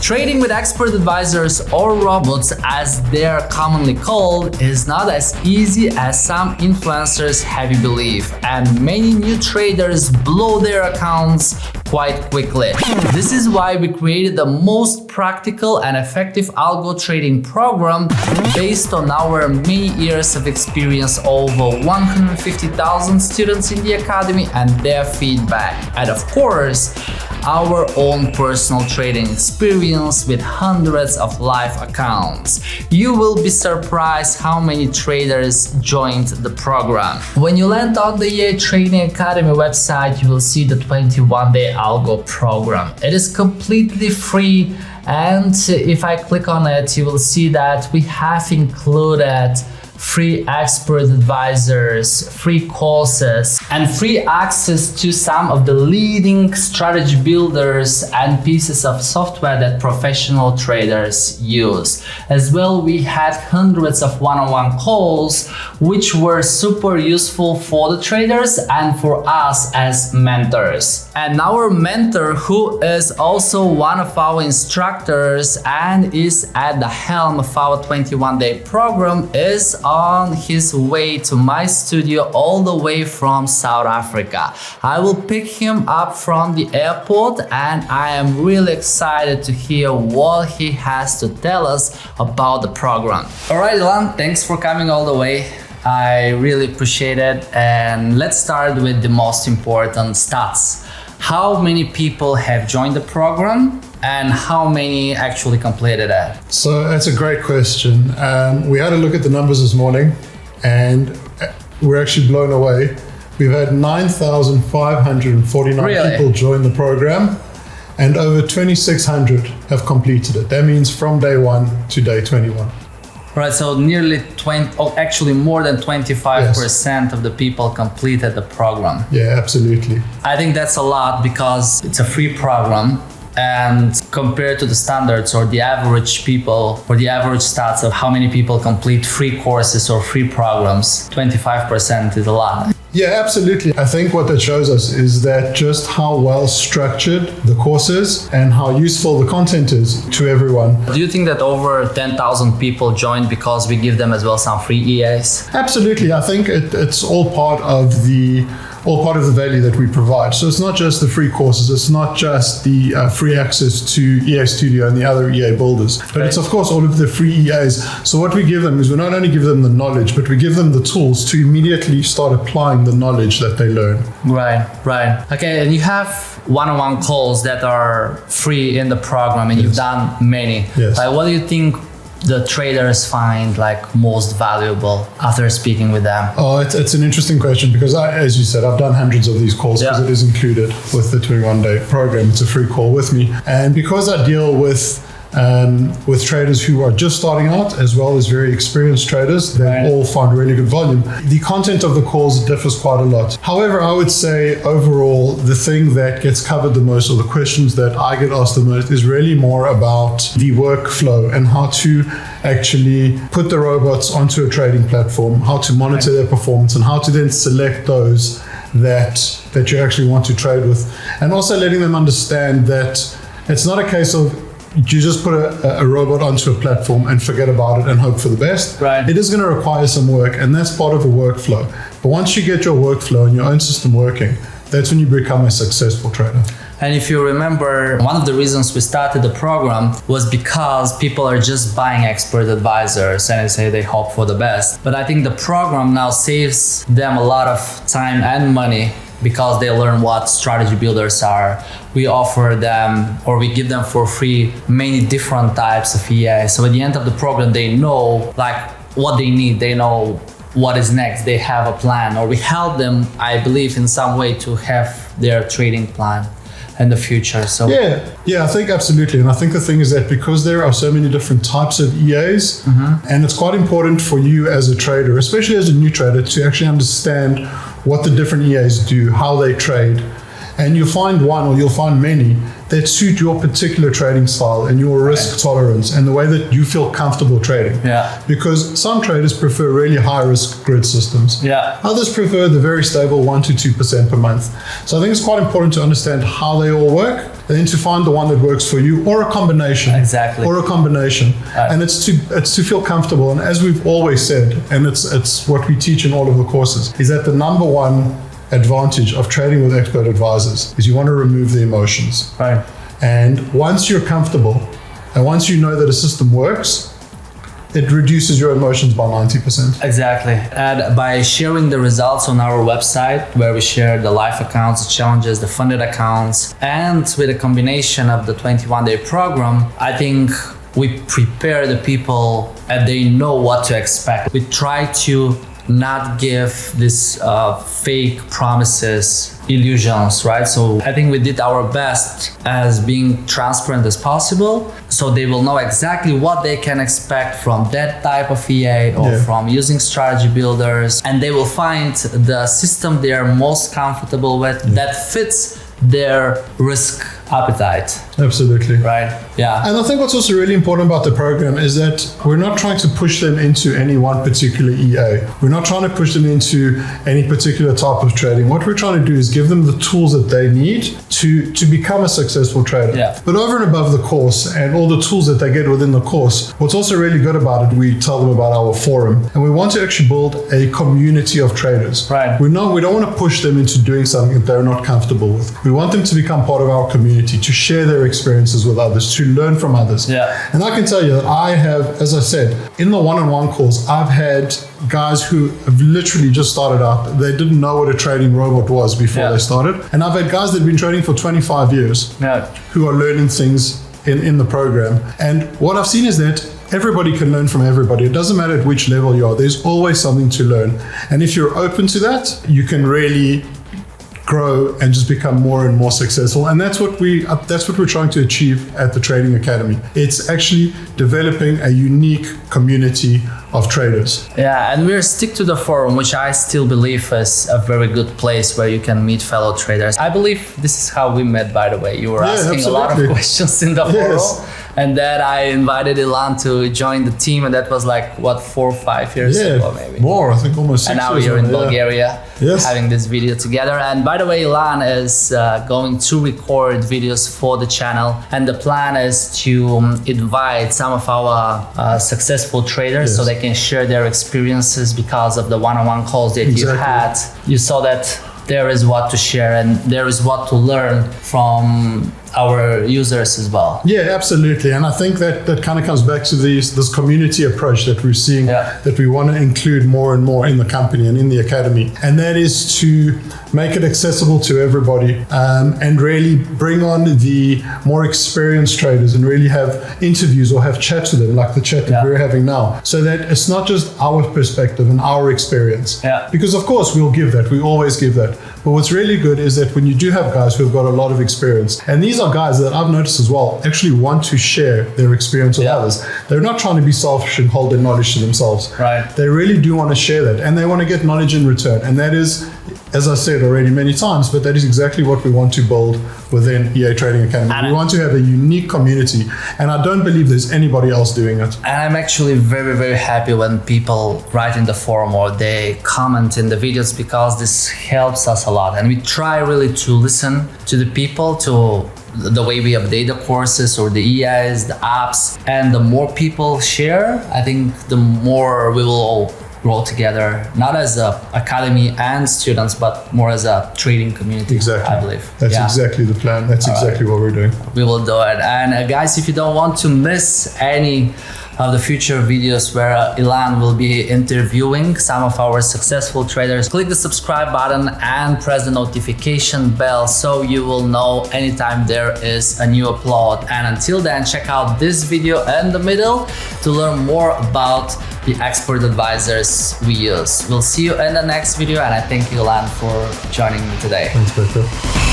Trading with expert advisors or robots, as they're commonly called, is not as easy as some influencers have you believe, and many new traders blow their accounts quite quickly. This is why we created the most practical and effective algo trading program based on our many years of experience, over 150,000 students in the academy and their feedback, and of course our own personal trading experience with hundreds of live accounts. You will be surprised how many traders joined the program. When you land on the EA Trading Academy website, you will see the 21-day Algo program. It is completely free, and if I click on it, you will see that we have included free expert advisors, free courses, and free access to some of the leading strategy builders and pieces of software that professional traders use. As well, we had hundreds of one-on-one calls, which were super useful for the traders and for us as mentors. And our mentor, who is also one of our instructors and is at the helm of our 21-day program, is on his way to my studio all the way from South Africa. I will pick him up from the airport, and I am really excited to hear what he has to tell us about the program. All right, Ilan, thanks for coming all the way. I really appreciate it. And let's start with the most important stats. How many people have joined the program and how many actually completed it? So that's a great question. We had a look at the numbers this morning and we're actually blown away. We've had 9,549 people join the program and over 2,600 have completed it. That means from day 1 to day 21. Right, so nearly actually more than 25% of the people completed the program. Yeah, absolutely. I think that's a lot because it's a free program, and compared to the standards or the average people or the average stats of how many people complete free courses or free programs, 25% is a lot. Yeah, absolutely. I think what that shows us is that just how well structured the course is and how useful the content is to everyone. Do you think that over 10,000 people joined because we give them as well some free EAs? Absolutely. I think it's all part of the value that we provide. So it's not just the free courses, it's not just the free access to EA Studio and the other EA builders, but it's of course all of the free EAs. So what we give them is we not only give them the knowledge, but we give them the tools to immediately start applying the knowledge that they learn. Right. Okay, and you have one-on-one calls that are free in the program, and you've done many. Yes. Like, what do you think the traders find like most valuable after speaking with them? Oh, it's an interesting question because as you said, I've done hundreds of these calls because it is included with the 21-day program. It's a free call with me. And because I deal with traders who are just starting out as well as very experienced traders, they all find really good volume. The content of the calls differs quite a lot. However, I would say overall, the thing that gets covered the most, or the questions that I get asked the most, is really more about the workflow and how to actually put the robots onto a trading platform, how to monitor their performance, and how to then select those that you actually want to trade with. And also letting them understand that it's not a case of you just put a robot onto a platform and forget about it and hope for the best. Right. It is going to require some work, and that's part of a workflow. But once you get your workflow and your own system working, that's when you become a successful trader. And if you remember, one of the reasons we started the program was because people are just buying expert advisors and they say they hope for the best. But I think the program now saves them a lot of time and money because they learn what strategy builders are. We offer them, or we give them for free, many different types of EA. So at the end of the program, they know like what they need. They know what is next. They have a plan, or we help them, I believe, in some way to have their trading plan in the future. So yeah, I think absolutely. And I think the thing is that because there are so many different types of EAs, and it's quite important for you as a trader, especially as a new trader, to actually understand what the different EAs do, how they trade. And you'll find one, or you'll find many, that suit your particular trading style and your risk tolerance and the way that you feel comfortable trading. Yeah. Because some traders prefer really high risk grid systems. Yeah. Others prefer the very stable 1 to 2% per month. So I think it's quite important to understand how they all work then to find the one that works for you, or a combination. Exactly. Or a combination. Right. And it's to feel comfortable. And as we've always said, and it's what we teach in all of the courses, is that the number one advantage of trading with expert advisors is you want to remove the emotions. Right. And once you're comfortable, and once you know that a system works, it reduces your emotions by 90%. Exactly. And by sharing the results on our website, where we share the live accounts, the challenges, the funded accounts, and with a combination of the 21-day program, I think we prepare the people and they know what to expect. We try to not give this fake promises, illusions, right? So I think we did our best as being transparent as possible, so they will know exactly what they can expect from that type of EA or from using strategy builders, and they will find the system they are most comfortable with that fits their risk appetite. Absolutely. Right. Yeah. And I think what's also really important about the program is that we're not trying to push them into any one particular EA. We're not trying to push them into any particular type of trading. What we're trying to do is give them the tools that they need to become a successful trader. Yeah. But over and above the course and all the tools that they get within the course, what's also really good about it, we tell them about our forum. And we want to actually build a community of traders. Right. We don't want to push them into doing something that they're not comfortable with. We want them to become part of our community, to share their experiences with others, to learn from others. Yeah. And I can tell you that I have, as I said, in the one-on-one calls, I've had guys who have literally just started out. They didn't know what a trading robot was before they started. And I've had guys that have been trading for 25 years who are learning things in the program. And what I've seen is that everybody can learn from everybody. It doesn't matter at which level you are. There's always something to learn. And if you're open to that, you can really grow and just become more and more successful. And that's what we're trying to achieve at the Trading Academy. It's actually developing a unique community of traders. Yeah, and we'll stick to the forum, which I still believe is a very good place where you can meet fellow traders. I believe this is how we met, by the way. You were asking a lot of questions in the forum. And then I invited Ilan to join the team, and that was like, what, 4 or 5 years ago, maybe? More, I think almost 6 years ago. And now we're in Bulgaria having this video together. And by the way, Ilan is going to record videos for the channel. And the plan is to invite some of our successful traders so they can share their experiences because of the one-on-one calls that you had. You saw that there is what to share and there is what to learn from our users as well. Yeah, absolutely. And I think that kind of comes back to this community approach that we're seeing, that we want to include more and more in the company and in the academy. And that is to make it accessible to everybody and really bring on the more experienced traders and really have interviews or have chats with them, like the chat that we're having now, so that it's not just our perspective and our experience. Because of course we'll give that, we always give that. But what's really good is that when you do have guys who've got a lot of experience, and these are guys that I've noticed as well actually want to share their experience with others. They're not trying to be selfish and hold their knowledge to themselves. Right. They really do want to share that, and they want to get knowledge in return. And that is, as I said already many times, but that is exactly what we want to build within EA Trading Academy. We want to have a unique community, and I don't believe there's anybody else doing it. And I'm actually very, very happy when people write in the forum or they comment in the videos, because this helps us a lot. And we try really to listen to the people, to the way we update the courses or the EIs, the apps. And the more people share, I think the more we will all grow together, not as a academy and students, but more as a trading community. Exactly. I believe. That's exactly the plan. That's exactly what we're doing. We will do it. And guys, if you don't want to miss any of the future videos where Ilan will be interviewing some of our successful traders, click the subscribe button and press the notification bell so you will know anytime there is a new upload. And until then, check out this video in the middle to learn more about the expert advisors we use. We'll see you in the next video, and I thank you, Ilan, for joining me today. Thanks, Beto.